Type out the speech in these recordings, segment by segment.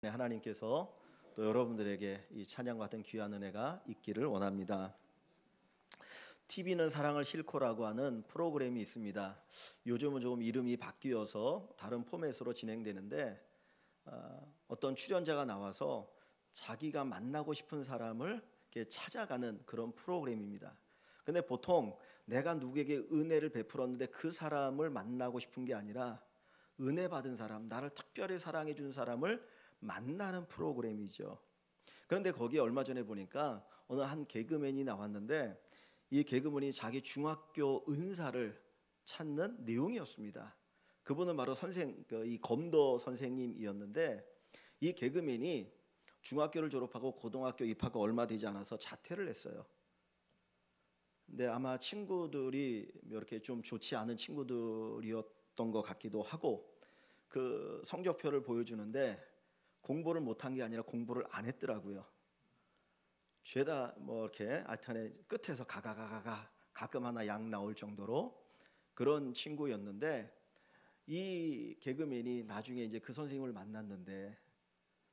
하나님께서 또 여러분들에게 이 찬양과 같은 귀한 은혜가 있기를 원합니다. TV는 사랑을 싣고라고 하는 프로그램이 있습니다. 요즘은 조금 이름이 바뀌어서 다른 포맷으로 진행되는데 어떤 출연자가 나와서 자기가 만나고 싶은 사람을 이렇게 찾아가는 그런 프로그램입니다. 근데 보통 내가 누구에게 은혜를 베풀었는데 그 사람을 만나고 싶은 게 아니라 은혜 받은 사람, 나를 특별히 사랑해 준 사람을 만나는 프로그램이죠. 그런데 거기에 얼마 전에 보니까 어느 한 개그맨이 나왔는데 이 개그맨이 자기 중학교 은사를 찾는 내용이었습니다. 그분은 바로 이 검도 선생님이었는데 이 개그맨이 중학교를 졸업하고 고등학교 입학하고 얼마 되지 않아서 자퇴를 했어요. 근데 아마 친구들이 이렇게 좀 좋지 않은 친구들이었던 것 같기도 하고 그 성적표를 보여주는데 공부를 못한 게 아니라 공부를 안 했더라고요. 죄다 이렇게 알탄의 끝에서 가끔 하나 양 나올 정도로 그런 친구였는데 이 개그맨이 나중에 이제 그 선생님을 만났는데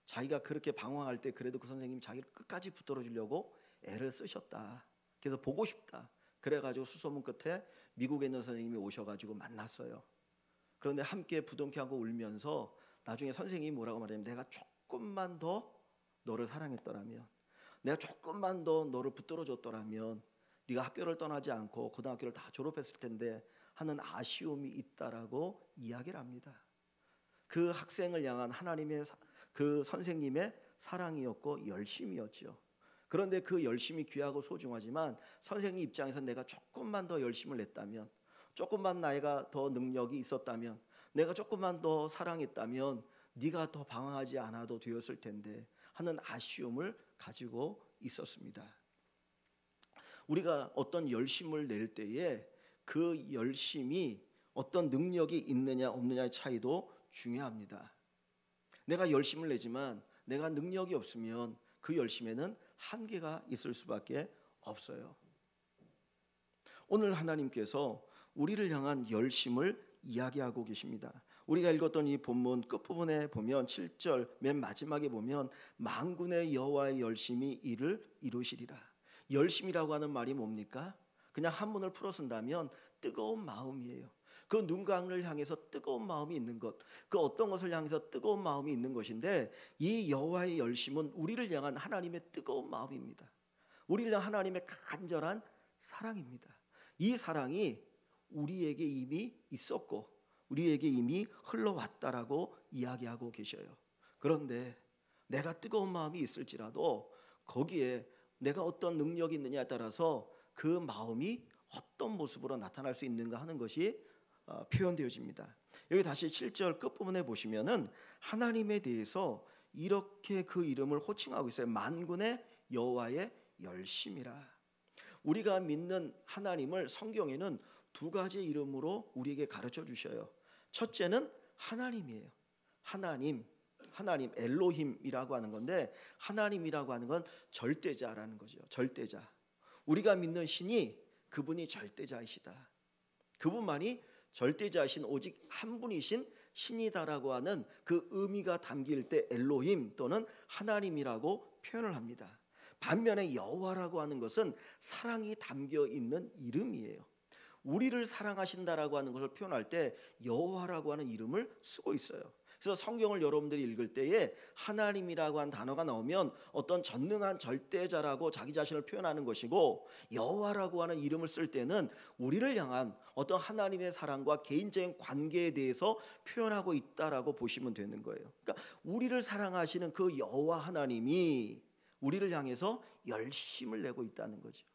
자기가 그렇게 방황할 때 그래도 그 선생님이 자기를 끝까지 붙들어 주려고 애를 쓰셨다. 그래서 보고 싶다. 그래가지고 수소문 끝에 미국에 있는 선생님이 오셔가지고 만났어요. 그런데 함께 부둥켜안고 울면서 나중에 선생님이 뭐라고 말하냐면 내가 조금만 더 너를 사랑했더라면, 내가 조금만 더 너를 붙들어줬더라면 네가 학교를 떠나지 않고 고등학교를 다 졸업했을 텐데 하는 아쉬움이 있다라고 이야기를 합니다. 그 학생을 향한 하나님의 그 선생님의 사랑이었고 열심이었죠. 그런데 그 열심이 귀하고 소중하지만 선생님 입장에서 내가 조금만 더 열심을 냈다면, 조금만 나이가 더 능력이 있었다면, 내가 조금만 더 사랑했다면 네가 더 방황하지 않아도 되었을 텐데 하는 아쉬움을 가지고 있었습니다. 우리가 어떤 열심을 낼 때에 그 열심이 어떤 능력이 있느냐 없느냐의 차이도 중요합니다. 내가 열심을 내지만 내가 능력이 없으면 그 열심에는 한계가 있을 수밖에 없어요. 오늘 하나님께서 우리를 향한 열심을 이야기하고 계십니다. 우리가 읽었던 이 본문 끝부분에 보면 7절 맨 마지막에 보면 만군의 여호와의 열심이 이를 이루시리라. 열심이라고 하는 말이 뭡니까? 그냥 한문을 풀어 쓴다면 뜨거운 마음이에요. 그 눈감을 향해서 뜨거운 마음이 있는 것, 그 어떤 것을 향해서 뜨거운 마음이 있는 것인데 이 여호와의 열심은 우리를 향한 하나님의 뜨거운 마음입니다. 우리를 향한 하나님의 간절한 사랑입니다. 이 사랑이 우리에게 이미 있었고 우리에게 이미 흘러왔다라고 이야기하고 계셔요. 그런데 내가 뜨거운 마음이 있을지라도 거기에 내가 어떤 능력이 있느냐에 따라서 그 마음이 어떤 모습으로 나타날 수 있는가 하는 것이 표현되어집니다. 여기 다시 7절 끝부분에 보시면은 하나님에 대해서 이렇게 그 이름을 호칭하고 있어요. 만군의 여호와의 열심이라. 우리가 믿는 하나님을 성경에는 두 가지 이름으로 우리에게 가르쳐 주셔요. 첫째는 하나님이에요. 하나님 엘로힘이라고 하는 건데 하나님이라고 하는 건 절대자라는 거죠. 절대자. 우리가 믿는 신이 그분이 절대자이시다. 그분만이 절대자이신 오직 한 분이신 신이다라고 하는 그 의미가 담길 때 엘로힘 또는 하나님이라고 표현을 합니다. 반면에 여호와라고 하는 것은 사랑이 담겨 있는 이름이에요. 우리를 사랑하신다라고 하는 것을 표현할 때 여호와라고 하는 이름을 쓰고 있어요. 그래서 성경을 여러분들이 읽을 때에 하나님이라고 하는 단어가 나오면 어떤 전능한 절대자라고 자기 자신을 표현하는 것이고 여호와라고 하는 이름을 쓸 때는 우리를 향한 어떤 하나님의 사랑과 개인적인 관계에 대해서 표현하고 있다라고 보시면 되는 거예요. 그러니까 우리를 사랑하시는 그 여호와 하나님이 우리를 향해서 열심을 내고 있다는 거죠.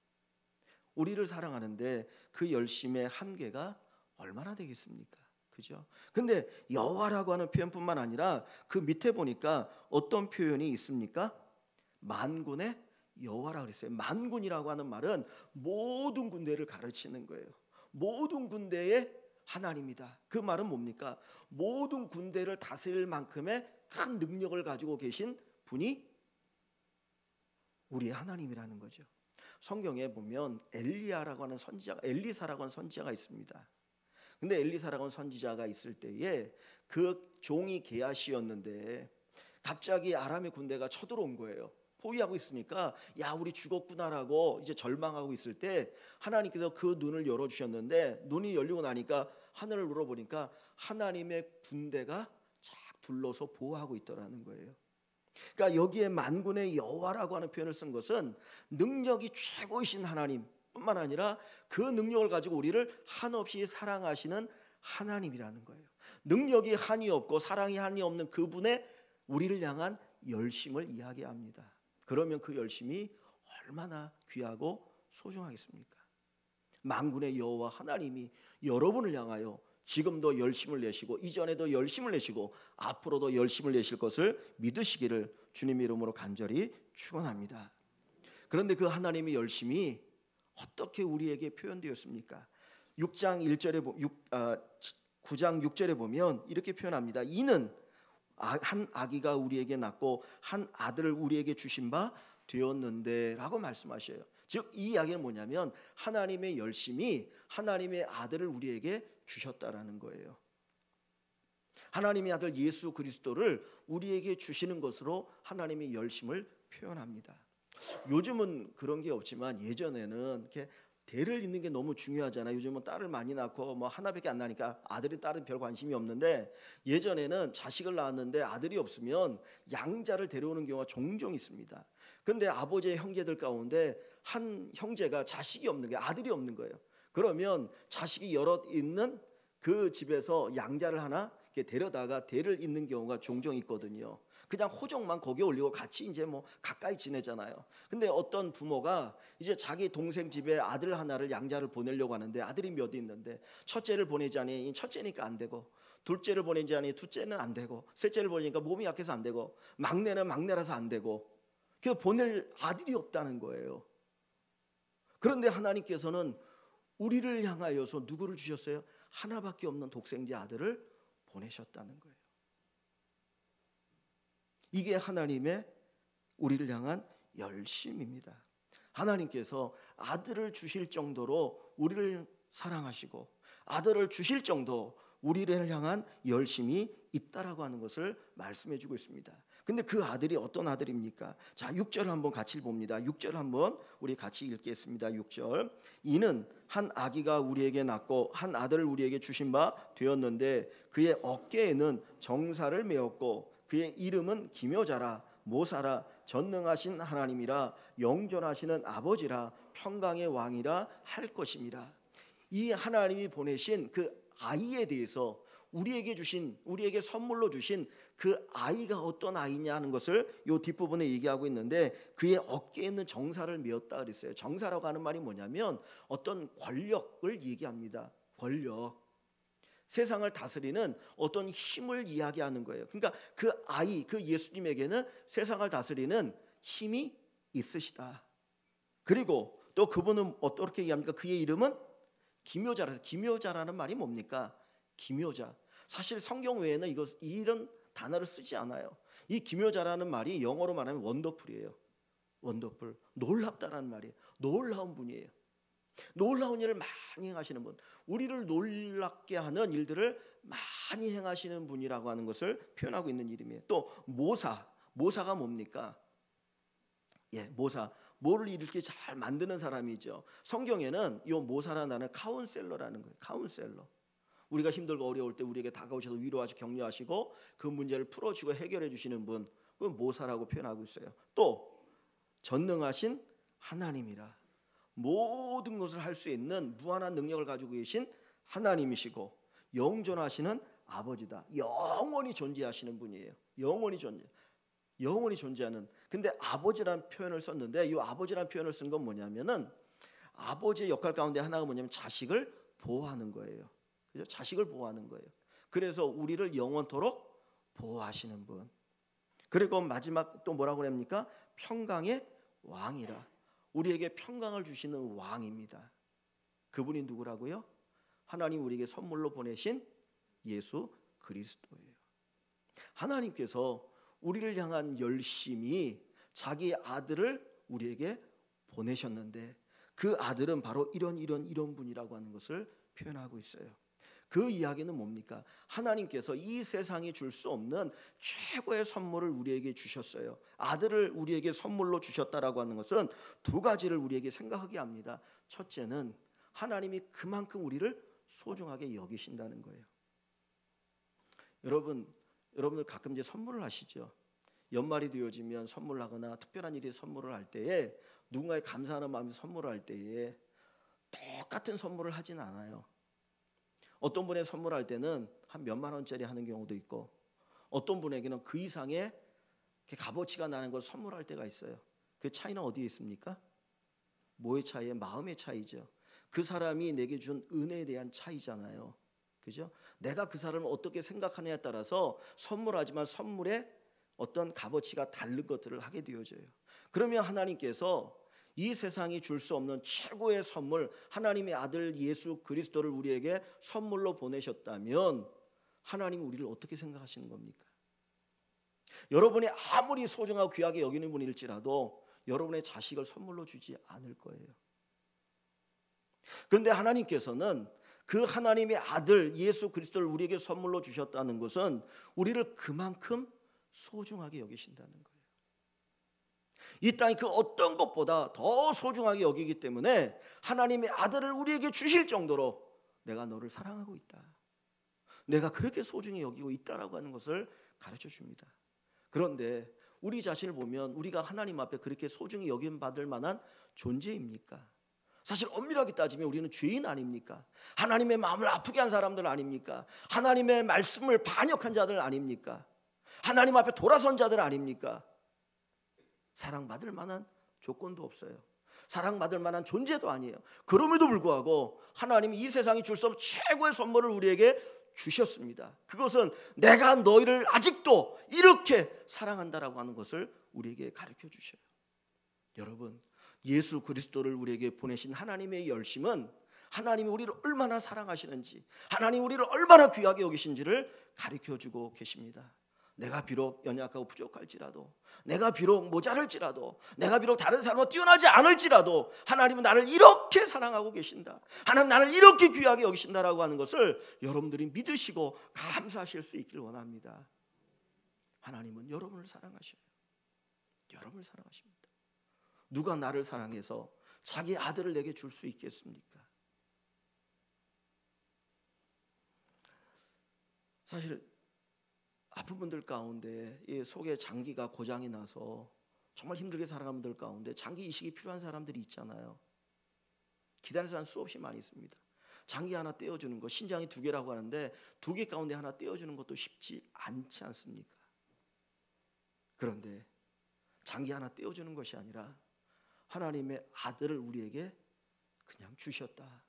우리를 사랑하는데 그 열심의 한계가 얼마나 되겠습니까? 그죠? 근데 여호와라고 하는 표현뿐만 아니라 그 밑에 보니까 어떤 표현이 있습니까? 만군의 여호와라고 그랬어요. 만군이라고 하는 말은 모든 군대를 가르치는 거예요. 모든 군대의 하나님이다. 그 말은 뭡니까? 모든 군대를 다스릴 만큼의 큰 능력을 가지고 계신 분이 우리의 하나님이라는 거죠. 성경에 보면 엘리야라고 하는 선지자가, 엘리사라고 하는 선지자가 있습니다. 근데 엘리사라고 하는 선지자가 있을 때에 그 종이 게하시였는데 갑자기 아람의 군대가 쳐들어온 거예요. 포위하고 있으니까 야 우리 죽었구나라고 이제 절망하고 있을 때 하나님께서 그 눈을 열어주셨는데 눈이 열리고 나니까 하늘을 물어보니까 하나님의 군대가 쫙 둘러서 보호하고 있더라는 거예요. 그러니까 여기에 만군의 여호와라고 하는 표현을 쓴 것은 능력이 최고이신 하나님뿐만 아니라 그 능력을 가지고 우리를 한없이 사랑하시는 하나님이라는 거예요. 능력이 한이 없고 사랑이 한이 없는 그분의 우리를 향한 열심을 이야기합니다. 그러면 그 열심이 얼마나 귀하고 소중하겠습니까? 만군의 여호와 하나님이 여러분을 향하여 지금도 열심을 내시고 이전에도 열심을 내시고 앞으로도 열심을 내실 것을 믿으시기를 주님 이름으로 간절히 축원합니다. 그런데 그 하나님의 열심이 어떻게 우리에게 표현되었습니까? 9장 6절에 보면 이렇게 표현합니다. 이는 한 아기가 우리에게 낳고 한 아들을 우리에게 주신 바 되었는데 라고 말씀하셔요. 즉 이 이야기는 뭐냐면 하나님의 열심이 하나님의 아들을 우리에게 주셨다라는 거예요. 하나님의 아들 예수 그리스도를 우리에게 주시는 것으로 하나님의 열심을 표현합니다. 요즘은 그런 게 없지만 예전에는 이렇게 대를 잇는 게 너무 중요하잖아요. 요즘은 딸을 많이 낳고 뭐 하나밖에 안 나니까 아들이 딸은 별 관심이 없는데 예전에는 자식을 낳았는데 아들이 없으면 양자를 데려오는 경우가 종종 있습니다. 근데 아버지의 형제들 가운데 한 형제가 자식이 없는 거예요. 아들이 없는 거예요. 그러면 자식이 여럿 있는 그 집에서 양자를 하나 이렇게 데려다가 대를 잇는 경우가 종종 있거든요. 그냥 호적만 거기에 올리고 같이 이제 뭐 가까이 지내잖아요. 근데 어떤 부모가 이제 자기 동생 집에 아들 하나를 양자를 보내려고 하는데 아들이 몇 있는데 첫째를 보내자니 첫째니까 안 되고 둘째를 보내자니 둘째는 안 되고 셋째를 보내니까 몸이 약해서 안 되고 막내는 막내라서 안 되고 그래서 보낼 아들이 없다는 거예요. 그런데 하나님께서는 우리를 향하여서 누구를 주셨어요? 하나밖에 없는 독생자 아들을 보내셨다는 거예요. 이게 하나님의 우리를 향한 열심입니다. 하나님께서 아들을 주실 정도로 우리를 사랑하시고 아들을 주실 정도 우리를 향한 열심이 있다라고 하는 것을 말씀해 주고 있습니다. 근데 그 아들이 어떤 아들입니까? 자, 6절을 한번 같이 봅니다. 6절 한번 우리 같이 읽겠습니다. 6절. 이는 한 아기가 우리에게 낳고 한 아들을 우리에게 주신 바 되었는데 그의 어깨에는 정사를 메었고 그의 이름은 기묘자라 모사라 전능하신 하나님이라 영존하시는 아버지라 평강의 왕이라 할 것임이라. 이 하나님이 보내신 그 아이에 대해서 우리에게 선물로 주신 그 아이가 어떤 아이냐 하는 것을 이 뒷부분에 얘기하고 있는데 그의 어깨에 있는 정사를 메었다 그랬어요. 정사라고 하는 말이 뭐냐면 어떤 권력을 얘기합니다. 권력. 세상을 다스리는 어떤 힘을 이야기하는 거예요. 그러니까 그 아이, 그 예수님에게는 세상을 다스리는 힘이 있으시다. 그리고 또 그분은 어떻게 얘기합니까? 그의 이름은 기묘자라. 기묘자라는 말이 뭡니까? 기묘자. 사실 성경 외에는 이런 단어를 쓰지 않아요. 이 기묘자라는 말이 영어로 말하면 원더풀이에요. 원더풀. 놀랍다라는 말이에요. 놀라운 분이에요. 놀라운 일을 많이 행하시는 분, 우리를 놀랍게 하는 일들을 많이 행하시는 분이라고 하는 것을 표현하고 있는 이름이에요. 또 모사가 뭡니까? 모사, 뭐를 이렇게 잘 만드는 사람이죠. 성경에는 이 모사라는 단어는 카운셀러라는 거예요. 카운셀러. 우리가 힘들고 어려울 때 우리에게 다가오셔서 위로하시고 격려하시고 그 문제를 풀어주고 해결해 주시는 분, 그건 모사라고 표현하고 있어요. 또 전능하신 하나님이라. 모든 것을 할 수 있는 무한한 능력을 가지고 계신 하나님이시고 영존하시는 아버지다. 영원히 존재하시는 분이에요. 영원히 존재하는. 근데 아버지라는 표현을 썼는데 이 아버지라는 표현을 쓴 건 뭐냐면은 아버지의 역할 가운데 하나가 뭐냐면 자식을 보호하는 거예요. 그죠? 자식을 보호하는 거예요. 그래서 우리를 영원토록 보호하시는 분. 그리고 마지막 또 뭐라고 합니까? 평강의 왕이라. 우리에게 평강을 주시는 왕입니다. 그분이 누구라고요? 하나님 우리에게 선물로 보내신 예수 그리스도예요. 하나님께서 우리를 향한 열심이 자기 아들을 우리에게 보내셨는데 그 아들은 바로 이런 분이라고 하는 것을 표현하고 있어요. 그 이야기는 뭡니까? 하나님께서 이 세상이 줄 수 없는 최고의 선물을 우리에게 주셨어요. 아들을 우리에게 선물로 주셨다라고 하는 것은 두 가지를 우리에게 생각하게 합니다. 첫째는 하나님이 그만큼 우리를 소중하게 여기신다는 거예요. 여러분들 가끔 이제 선물을 하시죠. 연말이 되어지면 선물하거나 특별한 일이 선물을 할 때에 누군가에 감사하는 마음이 선물을 할 때에 똑같은 선물을 하진 않아요. 어떤 분의 선물할 때는 한 몇만 원짜리 하는 경우도 있고, 어떤 분에게는 그 이상의 값어치가 나는 걸 선물할 때가 있어요. 그 차이는 어디에 있습니까? 뭐의 차이예요? 마음의 차이죠. 그 사람이 내게 준 은혜에 대한 차이잖아요. 그죠? 내가 그 사람을 어떻게 생각하느냐에 따라서 선물하지만 선물의 어떤 값어치가 다른 것들을 하게 되어져요. 그러면 하나님께서 이 세상이 줄 수 없는 최고의 선물, 하나님의 아들 예수 그리스도를 우리에게 선물로 보내셨다면 하나님은 우리를 어떻게 생각하시는 겁니까? 여러분이 아무리 소중하고 귀하게 여기는 분일지라도 여러분의 자식을 선물로 주지 않을 거예요. 그런데 하나님께서는 그 하나님의 아들 예수 그리스도를 우리에게 선물로 주셨다는 것은 우리를 그만큼 소중하게 여기신다는 거예요. 이 땅이 그 어떤 것보다 더 소중하게 여기기 때문에 하나님의 아들을 우리에게 주실 정도로 내가 너를 사랑하고 있다, 내가 그렇게 소중히 여기고 있다라고 하는 것을 가르쳐 줍니다. 그런데 우리 자신을 보면 우리가 하나님 앞에 그렇게 소중히 여김받을 만한 존재입니까? 사실 엄밀하게 따지면 우리는 죄인 아닙니까? 하나님의 마음을 아프게 한 사람들 아닙니까? 하나님의 말씀을 반역한 자들 아닙니까? 하나님 앞에 돌아선 자들 아닙니까? 사랑받을 만한 조건도 없어요. 사랑받을 만한 존재도 아니에요. 그럼에도 불구하고 하나님이 이 세상이 줄 수 없는 최고의 선물을 우리에게 주셨습니다. 그것은 내가 너희를 아직도 이렇게 사랑한다라고 하는 것을 우리에게 가르쳐 주셔요. 여러분, 예수 그리스도를 우리에게 보내신 하나님의 열심은 하나님이 우리를 얼마나 사랑하시는지, 하나님이 우리를 얼마나 귀하게 여기신지를 가르쳐 주고 계십니다. 내가 비록 연약하고 부족할지라도, 내가 비록 모자랄지라도, 내가 비록 다른 사람과 뛰어나지 않을지라도 하나님은 나를 이렇게 사랑하고 계신다, 하나님 나를 이렇게 귀하게 여기신다라고 하는 것을 여러분들이 믿으시고 감사하실 수 있길 원합니다. 하나님은 여러분을 사랑하셔요. 여러분을 사랑하십니다. 누가 나를 사랑해서 자기 아들을 내게 줄 수 있겠습니까? 사실 아픈 분들 가운데 속에 장기가 고장이 나서 정말 힘들게 살아가는 분들 가운데 장기 이식이 필요한 사람들이 있잖아요. 기다리는 사람 수없이 많이 있습니다. 장기 하나 떼어주는 거, 신장이 2개라고 하는데 2개 가운데 하나 떼어주는 것도 쉽지 않지 않습니까? 그런데 장기 하나 떼어주는 것이 아니라 하나님의 아들을 우리에게 그냥 주셨다,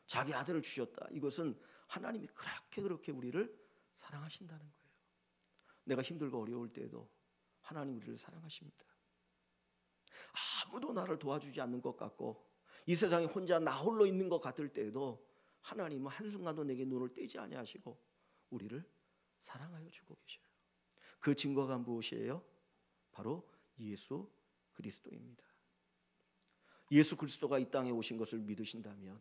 자기 아들을 주셨다. 이것은 하나님이 그렇게 우리를 사랑하신다는 거예요. 내가 힘들고 어려울 때에도 하나님 우리를 사랑하십니다. 아무도 나를 도와주지 않는 것 같고 이 세상에 혼자 나 홀로 있는 것 같을 때에도 하나님은 한순간도 내게 눈을 떼지 아니하시고 우리를 사랑하여 주고 계셔요. 그 증거가 무엇이에요? 바로 예수 그리스도입니다. 예수 그리스도가 이 땅에 오신 것을 믿으신다면,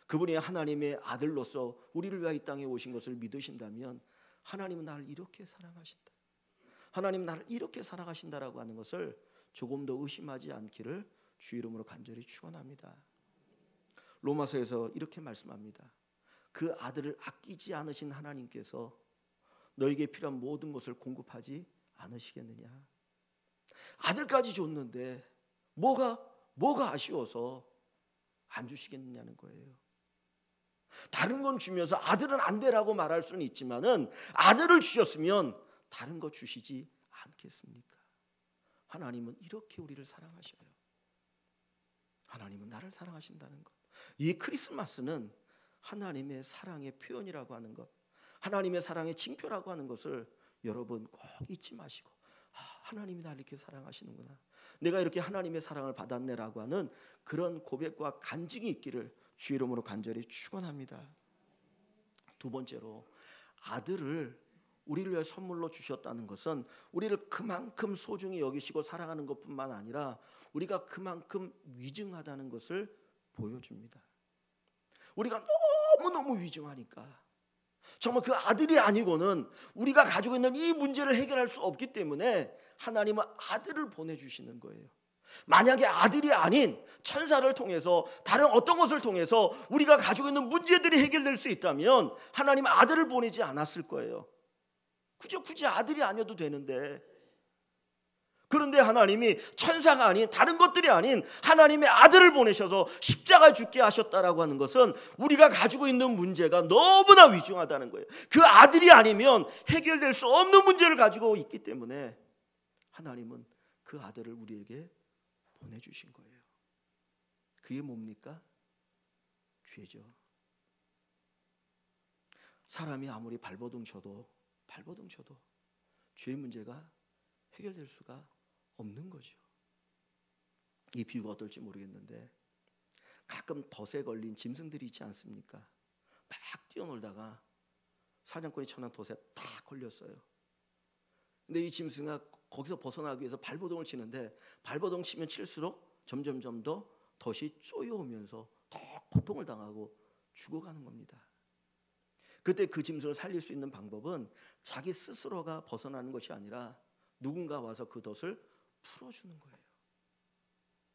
그분이 하나님의 아들로서 우리를 위하여 이 땅에 오신 것을 믿으신다면 하나님은 나를 이렇게 사랑하신다, 하나님은 나를 이렇게 사랑하신다라고 하는 것을 조금 더 의심하지 않기를 주 이름으로 간절히 축원합니다. 로마서에서 이렇게 말씀합니다. 그 아들을 아끼지 않으신 하나님께서 너에게 필요한 모든 것을 공급하지 않으시겠느냐. 아들까지 줬는데 뭐가 아쉬워서 안 주시겠느냐는 거예요. 다른 건 주면서 아들은 안 되라고 말할 수는 있지만은 아들을 주셨으면 다른 거 주시지 않겠습니까? 하나님은 이렇게 우리를 사랑하셔요. 하나님은 나를 사랑하신다는 것. 이 크리스마스는 하나님의 사랑의 표현이라고 하는 것, 하나님의 사랑의 징표라고 하는 것을 여러분 꼭 잊지 마시고, 하나님이 나를 이렇게 사랑하시는구나, 내가 이렇게 하나님의 사랑을 받았네라고 하는 그런 고백과 간증이 있기를 주 이름으로 간절히 축원합니다. 두 번째로, 아들을 우리를 위해 선물로 주셨다는 것은 우리를 그만큼 소중히 여기시고 사랑하는 것뿐만 아니라 우리가 그만큼 위증하다는 것을 보여줍니다. 우리가 너무너무 위중하니까 정말 그 아들이 아니고는 우리가 가지고 있는 이 문제를 해결할 수 없기 때문에 하나님은 아들을 보내주시는 거예요. 만약에 아들이 아닌 천사를 통해서 다른 어떤 것을 통해서 우리가 가지고 있는 문제들이 해결될 수 있다면 하나님은 아들을 보내지 않았을 거예요. 굳이 아들이 아니어도 되는데, 그런데 하나님이 천사가 아닌 다른 것들이 아닌 하나님의 아들을 보내셔서 십자가에 죽게 하셨다라고 하는 것은 우리가 가지고 있는 문제가 너무나 위중하다는 거예요. 그 아들이 아니면 해결될 수 없는 문제를 가지고 있기 때문에 하나님은 그 아들을 우리에게 보내주신 거예요. 그게 뭡니까? 죄죠. 사람이 아무리 발버둥 쳐도 죄의 문제가 해결될 수가 없는 거죠. 이 비유가 어떨지 모르겠는데 가끔 덫에 걸린 짐승들이 있지 않습니까? 막 뛰어놀다가 사냥꾼이 쳐놓은 덫에 딱 걸렸어요. 근데 이 짐승아 거기서 벗어나기 위해서 발버둥을 치는데 발버둥 치면 칠수록 점점 더 덫이 쪼여오면서 더 고통을 당하고 죽어가는 겁니다. 그때 그 짐승을 살릴 수 있는 방법은 자기 스스로가 벗어나는 것이 아니라 누군가 와서 그 덫을 풀어주는 거예요.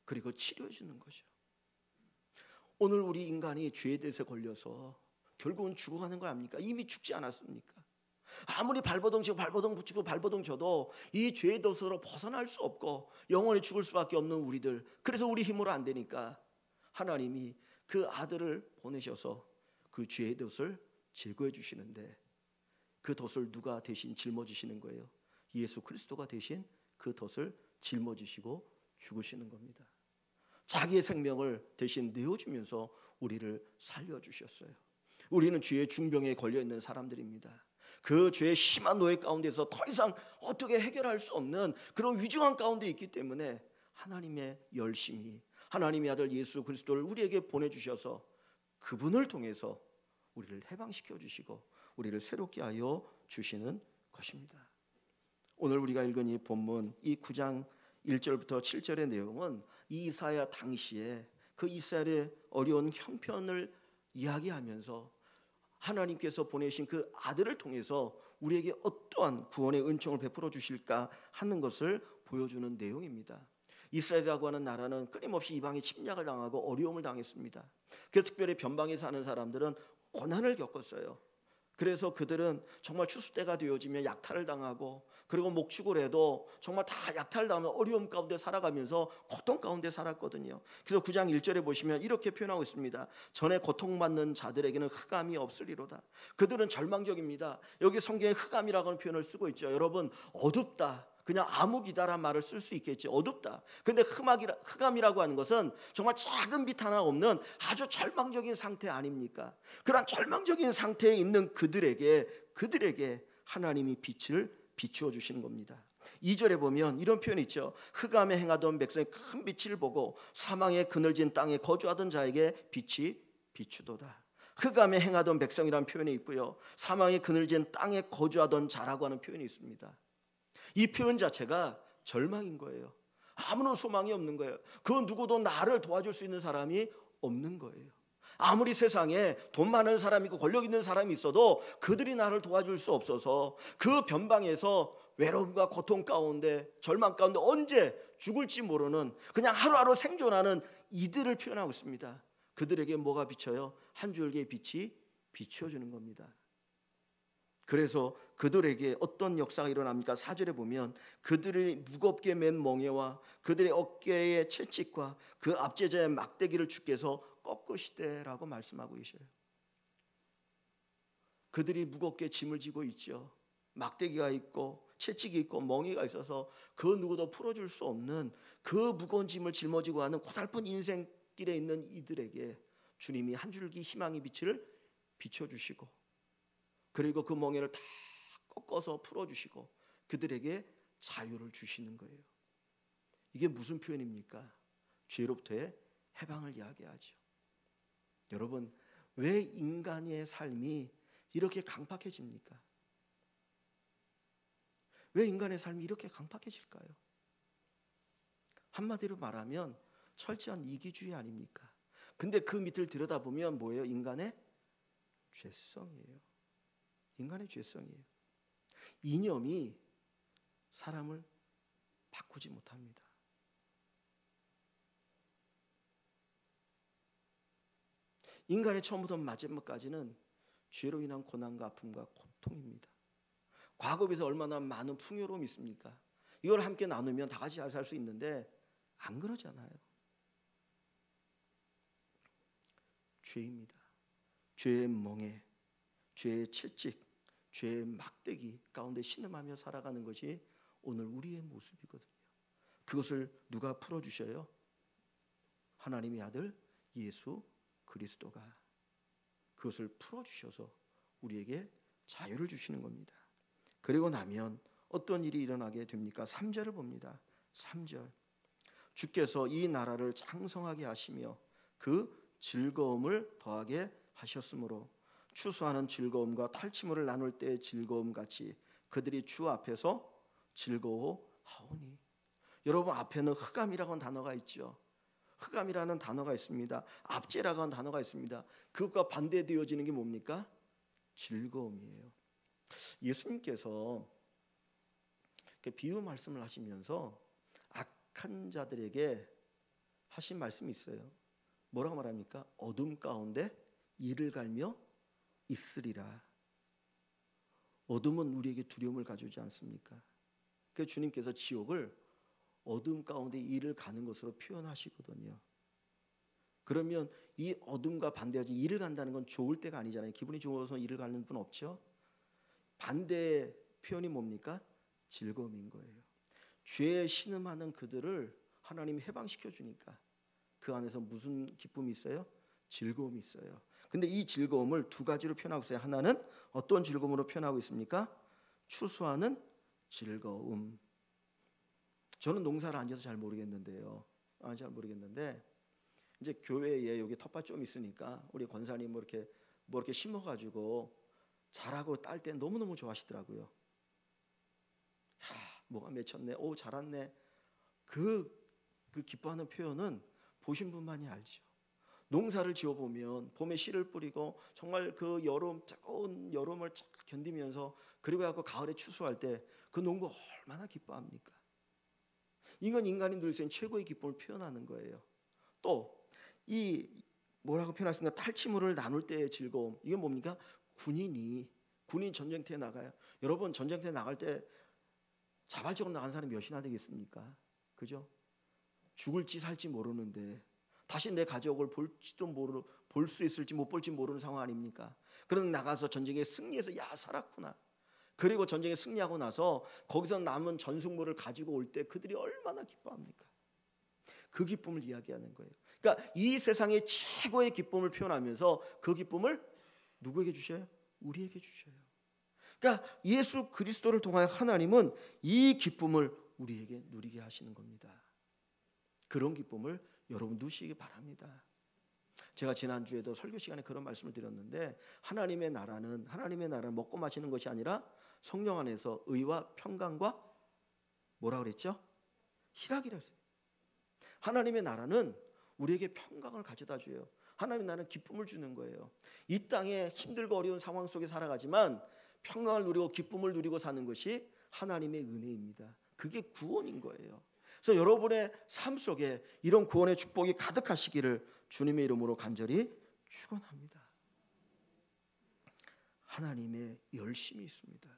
그리고 치료해 주는 거죠. 오늘 우리 인간이 죄에 대해서 걸려서 결국은 죽어가는 거 아닙니까? 이미 죽지 않았습니까? 아무리 발버둥 치고 발버둥 붙이고 발버둥 쳐도 이 죄의 덫으로 벗어날 수 없고 영원히 죽을 수밖에 없는 우리들, 그래서 우리 힘으로 안 되니까 하나님이 그 아들을 보내셔서 그 죄의 덫을 제거해 주시는데, 그 덫을 누가 대신 짊어지시는 거예요? 예수 그리스도가 대신 그 덫을 짊어지시고 죽으시는 겁니다. 자기의 생명을 대신 내어주면서 우리를 살려주셨어요. 우리는 죄의 중병에 걸려있는 사람들입니다. 그 죄의 심한 노예 가운데서 더 이상 어떻게 해결할 수 없는 그런 위중한 가운데 있기 때문에 하나님의 열심히 하나님의 아들 예수 그리스도를 우리에게 보내주셔서 그분을 통해서 우리를 해방시켜 주시고 우리를 새롭게 하여 주시는 것입니다. 오늘 우리가 읽은 이 본문, 이 9장 1절부터 7절의 내용은 이 이사야 당시에 그 이스라엘의 어려운 형편을 이야기하면서 하나님께서 보내신 그 아들을 통해서 우리에게 어떠한 구원의 은총을 베풀어 주실까 하는 것을 보여주는 내용입니다. 이스라엘이라고 하는 나라는 끊임없이 이방의 침략을 당하고 어려움을 당했습니다. 그래서 특별히 변방에 사는 사람들은 고난을 겪었어요. 그래서 그들은 정말 추수 때가 되어지면 약탈을 당하고, 그리고 목축을 해도 정말 다 약탈당하는 어려움 가운데 살아가면서 고통 가운데 살았거든요. 그래서 9장 1절에 보시면 이렇게 표현하고 있습니다. 전에 고통받는 자들에게는 흑암이 없으리로다. 그들은 절망적입니다. 여기 성경에 흑암이라고 하는 표현을 쓰고 있죠. 여러분, 어둡다, 그냥 암흑이다라는 말을 쓸 수 있겠지. 어둡다. 근데 흑암이라고 하는 것은 정말 작은 빛 하나 없는 아주 절망적인 상태 아닙니까? 그런 절망적인 상태에 있는 그들에게 하나님이 빛을 비추어 주시는 겁니다. 2절에 보면 이런 표현이 있죠. 흑암에 행하던 백성이 큰 빛을 보고 사망의 그늘진 땅에 거주하던 자에게 빛이 비추도다. 흑암에 행하던 백성이라는 표현이 있고요, 사망의 그늘진 땅에 거주하던 자라고 하는 표현이 있습니다. 이 표현 자체가 절망인 거예요. 아무런 소망이 없는 거예요. 그 누구도 나를 도와줄 수 있는 사람이 없는 거예요. 아무리 세상에 돈 많은 사람이 있고 권력 있는 사람이 있어도 그들이 나를 도와줄 수 없어서 그 변방에서 외로움과 고통 가운데 절망 가운데 언제 죽을지 모르는 그냥 하루하루 생존하는 이들을 표현하고 있습니다. 그들에게 뭐가 비쳐요? 한 줄기의 빛이 비추어주는 겁니다. 그래서 그들에게 어떤 역사가 일어납니까? 4절에 보면 그들이 무겁게 맨 멍에와 그들의 어깨의 채찍과 그 압제자의 막대기를 주께서 꺾으시되라고 말씀하고 계셔요. 그들이 무겁게 짐을 지고 있죠. 막대기가 있고 채찍이 있고 멍에가 있어서 그 누구도 풀어줄 수 없는 그 무거운 짐을 짊어지고 하는 고달픈 인생길에 있는 이들에게 주님이 한 줄기 희망의 빛을 비춰주시고, 그리고 그 멍에를 다 꺾어서 풀어주시고 그들에게 자유를 주시는 거예요. 이게 무슨 표현입니까? 죄로부터의 해방을 이야기하죠. 여러분, 왜 인간의 삶이 이렇게 강팍해집니까? 왜 인간의 삶이 이렇게 강팍해질까요? 한마디로 말하면 철저한 이기주의 아닙니까? 근데 그 밑을 들여다보면 뭐예요? 인간의 죄성이에요. 인간의 죄성이에요. 이념이 사람을 바꾸지 못합니다. 인간의 처음부터 마지막까지는 죄로 인한 고난과 아픔과 고통입니다. 과거에 비해서 얼마나 많은 풍요로움이 있습니까? 이걸 함께 나누면 다 같이 잘 살 수 있는데 안 그러잖아요. 죄입니다. 죄의 멍에, 죄의 채찍, 죄의 막대기 가운데 신음하며 살아가는 것이 오늘 우리의 모습이거든요. 그것을 누가 풀어주셔요? 하나님의 아들 예수 그리스도가 그것을 풀어주셔서 우리에게 자유를 주시는 겁니다. 그리고 나면 어떤 일이 일어나게 됩니까? 3절을 봅니다. 3절, 주께서 이 나라를 장성하게 하시며 그 즐거움을 더하게 하셨으므로 추수하는 즐거움과 탈취물을 나눌 때의 즐거움 같이 그들이 주 앞에서 즐거워하오니. 여러분, 앞에는 흑암이라고 하는 단어가 있죠. 흑암이라는 단어가 있습니다. 압제라고 하는 단어가 있습니다. 그것과 반대되어지는 게 뭡니까? 즐거움이에요. 예수님께서 비유 말씀을 하시면서 악한 자들에게 하신 말씀이 있어요. 뭐라고 말합니까? 어둠 가운데 이를 갈며 있으리라. 어둠은 우리에게 두려움을 가져오지 않습니까? 그래서 주님께서 지옥을 어둠 가운데 이를 가는 것으로 표현하시거든요. 그러면 이 어둠과 반대하지 이를 간다는 건 좋을 때가 아니잖아요. 기분이 좋아서 이를 가는 분 없죠. 반대 표현이 뭡니까? 즐거움인 거예요. 죄에 신음하는 그들을 하나님이 해방시켜 주니까 그 안에서 무슨 기쁨이 있어요? 즐거움이 있어요. 근데 이 즐거움을 두 가지로 표현하고 있어요. 하나는 어떤 즐거움으로 표현하고 있습니까? 추수하는 즐거움. 저는 농사를 안 지어서 잘 모르겠는데요. 잘 모르겠는데 이제 교회에 여기 텃밭 좀 있으니까 우리 권사님 뭐 이렇게 심어가지고 자라고 딸 때 너무너무 좋아하시더라고요. 뭐가 맺혔네, 오 자랐네. 그 기뻐하는 표현은 보신 분만이 알죠. 농사를 지어보면 봄에 씨를 뿌리고 정말 그 여름, 뜨거운 여름을 쫙 견디면서 그리고 하고 가을에 추수할 때 그 농부 얼마나 기뻐합니까? 이건 인간이 누릴 수 있는 최고의 기쁨을 표현하는 거예요. 또 이 뭐라고 표현하십니까? 탈취물을 나눌 때의 즐거움. 이게 뭡니까? 군인 전쟁터에 나가요. 여러분, 전쟁터에 나갈 때 자발적으로 나간 사람이 몇이나 되겠습니까? 그죠? 죽을지 살지 모르는데 다시 내 가족을 볼 수 있을지 못 볼지 모르는 상황 아닙니까? 그러나 나가서 전쟁에 승리해서 야 살았구나. 그리고 전쟁에 승리하고 나서 거기서 남은 전승물을 가지고 올 때 그들이 얼마나 기뻐합니까? 그 기쁨을 이야기하는 거예요. 그러니까 이 세상의 최고의 기쁨을 표현하면서 그 기쁨을 누구에게 주셔요? 우리에게 주셔요. 그러니까 예수 그리스도를 통하여 하나님은 이 기쁨을 우리에게 누리게 하시는 겁니다. 그런 기쁨을 여러분 누리시기 바랍니다. 제가 지난주에도 설교 시간에 그런 말씀을 드렸는데 하나님의 나라는 먹고 마시는 것이 아니라 성령 안에서 의와 평강과 뭐라 그랬죠? 희락이라 했어요. 하나님의 나라는 우리에게 평강을 가져다 줘요. 하나님의 나라는 기쁨을 주는 거예요. 이 땅에 힘들고 어려운 상황 속에 살아가지만 평강을 누리고 기쁨을 누리고 사는 것이 하나님의 은혜입니다. 그게 구원인 거예요. 그래서 여러분의 삶 속에 이런 구원의 축복이 가득하시기를 주님의 이름으로 간절히 축원합니다. 하나님의 열심이 있습니다.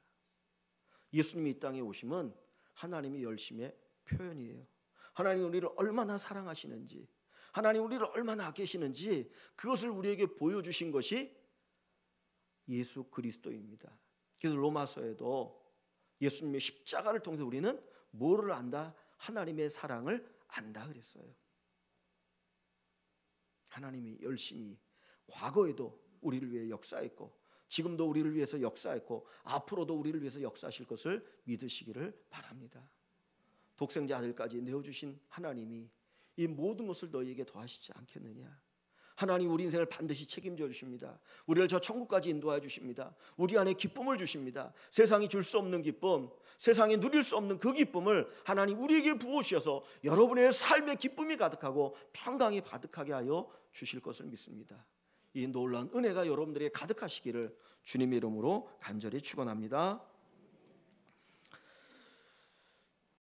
예수님이 이 땅에 오심은 하나님의 열심의 표현이에요. 하나님이 우리를 얼마나 사랑하시는지, 하나님 우리를 얼마나 아끼시는지 그것을 우리에게 보여주신 것이 예수 그리스도입니다. 그래서 로마서에도 예수님의 십자가를 통해서 우리는 뭐를 안다? 하나님의 사랑을 안다 그랬어요. 하나님이 열심히 과거에도 우리를 위해 역사했고 지금도 우리를 위해서 역사했고 앞으로도 우리를 위해서 역사하실 것을 믿으시기를 바랍니다. 독생자 아들까지 내어주신 하나님이 이 모든 것을 너희에게 더하시지 않겠느냐. 하나님 우리 인생을 반드시 책임져 주십니다. 우리를 저 천국까지 인도해 주십니다. 우리 안에 기쁨을 주십니다. 세상이 줄 수 없는 기쁨, 세상에 누릴 수 없는 그 기쁨을 하나님 우리에게 부어주셔서 여러분의 삶의 기쁨이 가득하고 평강이 가득하게 하여 주실 것을 믿습니다. 이 놀라운 은혜가 여러분들에게 가득하시기를 주님의 이름으로 간절히 축원합니다.